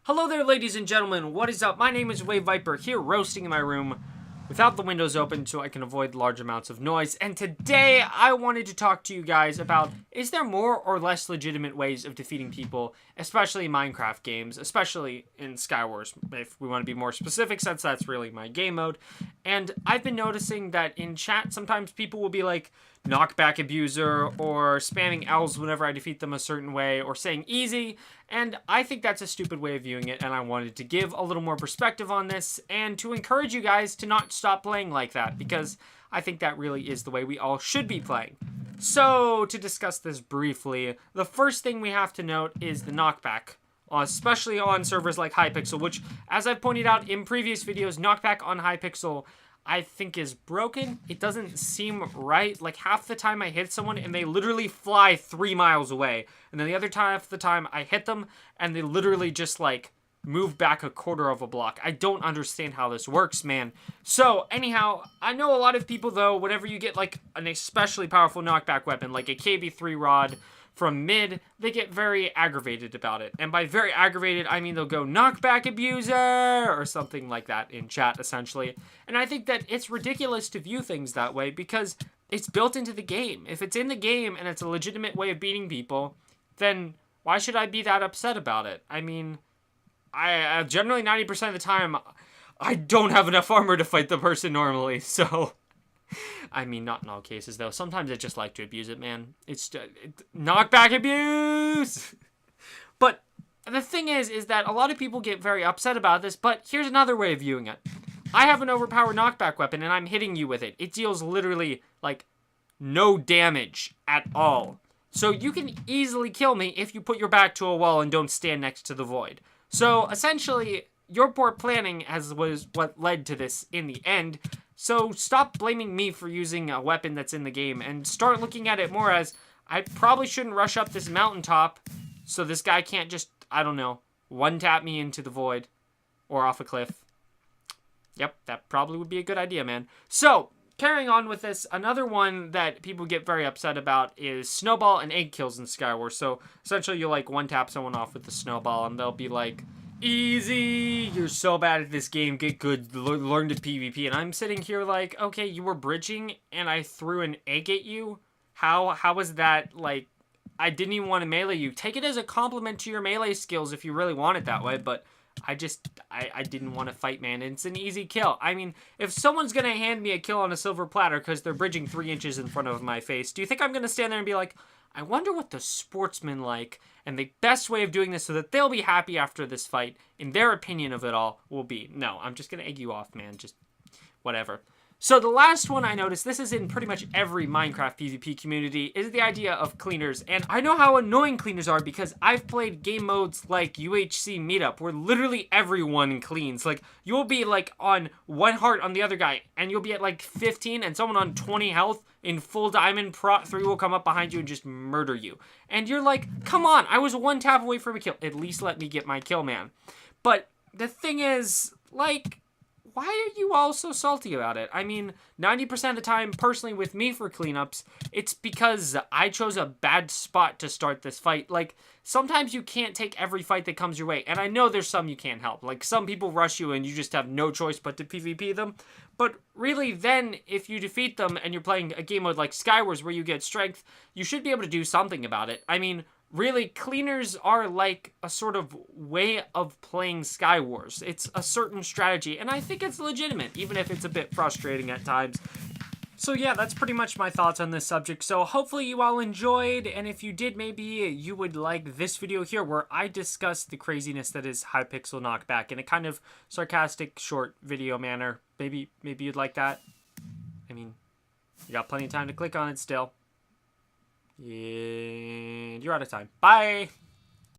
Hello there, ladies and gentlemen. What is up? My name is WaveViper, here roasting in my room without the windows open so I can avoid large amounts of noise. And today I wanted to talk to you guys about, is there more or less legitimate ways of defeating people, especially in Minecraft games, especially in Skywars, if we want to be more specific, since that's really my game mode. And I've been noticing that in chat, sometimes people will be like, knockback abuser, or spamming L's whenever I defeat them a certain way, or saying easy, and I think that's a stupid way of viewing it, and I wanted to give a little more perspective on this, and to encourage you guys to not stop playing like that, because I think that really is the way we all should be playing. So, to discuss this briefly, the first thing we have to note is the knockback, especially on servers like Hypixel, which, as I've pointed out in previous videos, knockback on Hypixel I think is broken. It doesn't seem right. Like, half the time I hit someone and they literally fly 3 miles away. And then the other half the time I hit them and they literally just, like, move back a quarter of a block. I don't understand how this works, man. So, anyhow, I know a lot of people, though, whenever you get, like, an especially powerful knockback weapon, like a KB3 rod from mid, they get very aggravated about it. And by very aggravated, I mean they'll go knockback abuser or something like that in chat, essentially. And I think that it's ridiculous to view things that way because it's built into the game. If it's in the game and it's a legitimate way of beating people, then why should I be that upset about it? I mean, I generally 90% of the time, I don't have enough armor to fight the person normally, so I mean, not in all cases, though. Sometimes I just like to abuse it, man. It's knockback abuse! But the thing is that a lot of people get very upset about this, but here's another way of viewing it. I have an overpowered knockback weapon, and I'm hitting you with it. It deals literally, like, no damage at all. So you can easily kill me if you put your back to a wall and don't stand next to the void. So, essentially, your poor planning was what led to this in the end. So stop blaming me for using a weapon that's in the game and start looking at it more as, I probably shouldn't rush up this mountaintop so this guy can't just, I don't know, one-tap me into the void or off a cliff. Yep, that probably would be a good idea, man. So, carrying on with this, another one that people get very upset about is snowball and egg kills in Skywars. So, essentially, you'll, like, one-tap someone off with the snowball and they'll be like, easy, you're so bad at this game, get good, learn to PvP. And I'm sitting here like, okay, you were bridging and I threw an egg at you? How was that, like, I didn't even want to melee you. Take it as a compliment to your melee skills if you really want it that way, but I didn't want to fight, man. It's an easy kill. I mean, if someone's going to hand me a kill on a silver platter because they're bridging 3 inches in front of my face, do you think I'm going to stand there and be like, I wonder what the sportsmen like, and the best way of doing this so that they'll be happy after this fight, in their opinion of it all, will be, no, I'm just going to egg you off, man, just whatever. So the last one I noticed, this is in pretty much every Minecraft PvP community, is the idea of cleaners. And I know how annoying cleaners are because I've played game modes like UHC Meetup where literally everyone cleans. Like, you'll be like on 1 heart on the other guy and you'll be at like 15 and someone on 20 health in full diamond prot 3 will come up behind you and just murder you. And you're like, come on, I was 1 tap away from a kill. At least let me get my kill, man. But the thing is, like, why are you all so salty about it? I mean, 90% of the time, personally, with me for cleanups, it's because I chose a bad spot to start this fight. Like, sometimes you can't take every fight that comes your way, and I know there's some you can't help. Like, some people rush you and you just have no choice but to PvP them. But really, then, if you defeat them and you're playing a game mode like Skywars where you get strength, you should be able to do something about it. I mean, really, cleaners are like a sort of way of playing Skywars. It's a certain strategy, and I think it's legitimate, even if it's a bit frustrating at times. So yeah, that's pretty much my thoughts on this subject. So hopefully you all enjoyed, and if you did, maybe you would like this video here where I discuss the craziness that is Hypixel knockback in a kind of sarcastic, short video manner. Maybe you'd like that. I mean, you got plenty of time to click on it still. And you're out of time. Bye!